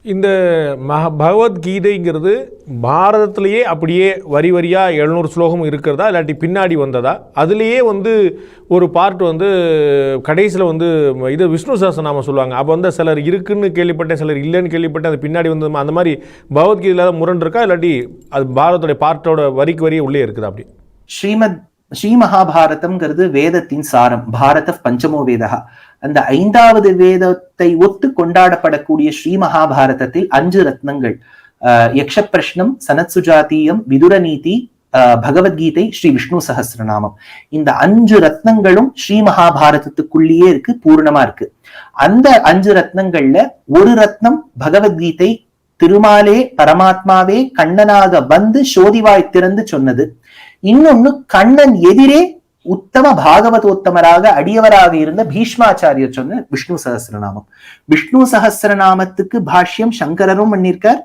இந்த பகவத்கீதைங்கிறது பாரதத்திலேயே அப்படியே வரி வரியாக 700 ஸ்லோகம் இருக்கிறதா, இல்லாட்டி பின்னாடி வந்ததா? அதுலேயே ஒரு பார்ட் கடைசியில் இது விஷ்ணு சஹஸ்ரநாமம் சொல்லுவாங்க. அப்போ சிலர் இருக்குன்னு கேள்விப்பட்டேன், சிலர் இல்லைன்னு கேள்விப்பட்டேன். அது பின்னாடி அந்த மாதிரி பகவத்கீதையில் முரண் இருக்கா, இல்லாட்டி அது பாரதத்துடைய பார்ட்டோட வரிக்கு வரியே உள்ளே இருக்குதா? அப்படி ஸ்ரீ மகாபாரதம்ங்கிறது வேதத்தின் சாரம். பாரத பஞ்சமோ வேதா. அந்த 5வது வேதத்தை ஒத்து கொண்டாடப்படக்கூடிய ஸ்ரீ மகாபாரதத்தில் 5 ரத்னங்கள், யக்ஷ பிரஷ்னம், சனத் சுஜாத்தியம், விதுர நீதி, பகவத்கீதை, ஸ்ரீ விஷ்ணு சஹஸ்ரநாமம். இந்த 5 ரத்னங்களும் ஸ்ரீ மகாபாரதத்துக்குள்ளேயே இருக்கு, பூர்ணமா இருக்கு. அந்த 5 ரத்னங்கள்ல ஒரு ரத்னம் பகவத்கீதை திருமாலே பரமாத்மாவே கண்ணனாக வந்து சோதிவாய் திறந்து சொன்னது. இன்னொன்னு கண்ணன் எதிரே உத்தம பாகவதோத்தமராக அடியவராக இருந்த பீஷ்மாச்சாரியர் சொன்ன விஷ்ணு சஹஸ்ரநாமம். விஷ்ணு சஹஸ்ரநாமத்துக்கு பாஷ்யம் சங்கரரும் பண்ணியிருக்கார்,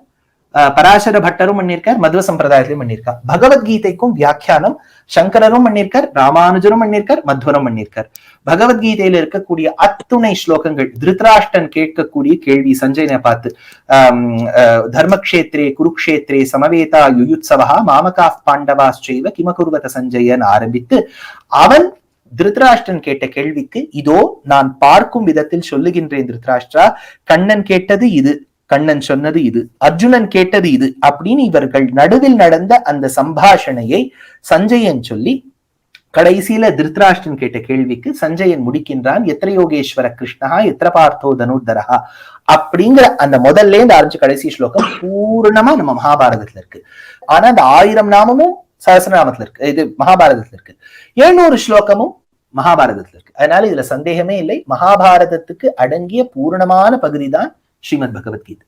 பராசர பட்டரும் பண்ணியிருக்கார், மத்வ சம்பிரதாயத்திலும் பண்ணியிருக்கார். பகவத்கீதைக்கும் வியாக்கியானம் சங்கரரும் பண்ணியிருக்கார், ராமானுஜரும் பண்ணியிருக்கார், மத்வரும் பண்ணியிருக்கார். பகவத்கீதையில இருக்கக்கூடிய அத்துணை ஸ்லோகங்கள் திருதராஷ்டன் கேட்கக்கூடிய கேள்வி சஞ்சயனை பார்த்து, தர்மக்ஷேத்ரே குருக்ஷேத்ரே சமவேதா யுயுத்சவா மாமகா பாண்டவாஸ்சைவ கிமகுர்வத சஞ்சயன் ஆரம்பித்து அவன் திருதராஷ்டன் கேட்ட கேள்விக்கு, இதோ நான் பார்க்கும் விதத்தில் சொல்லுகின்றேன் திருதராஷ்டிரா, கண்ணன் கேட்டது இது, கண்ணன் சொன்னது இது, அர்ஜுனன் கேட்டது இது அப்படின்னு இவர்கள் நடுவில் நடந்த அந்த சம்பாஷணையை சஞ்சயன் சொல்லி கடைசியில திருதராஷ்டிரன் கேட்ட கேள்விக்கு சஞ்சயன் முடிக்கின்றான், எத்திர யோகேஸ்வர கிருஷ்ணா எத்திர பார்த்தோ தனுர்தரஹா அப்படிங்கிற அந்த முதல்ல இருந்து ஆரம்பிச்ச கடைசி ஸ்லோகம் பூர்ணமா நம்ம மகாபாரதத்துல இருக்கு. ஆனா அந்த 1000 நாமமும் சஹஸ்ரநாமத்துல இருக்கு, இது மகாபாரதத்துல இருக்கு. 700 ஸ்லோகமும் மகாபாரதத்துல இருக்கு. அதனால இதுல சந்தேகமே இல்லை, மகாபாரதத்துக்கு அடங்கிய பூர்ணமான பகுதி தான் ஸ்ரீமத் பகவத்கீதை.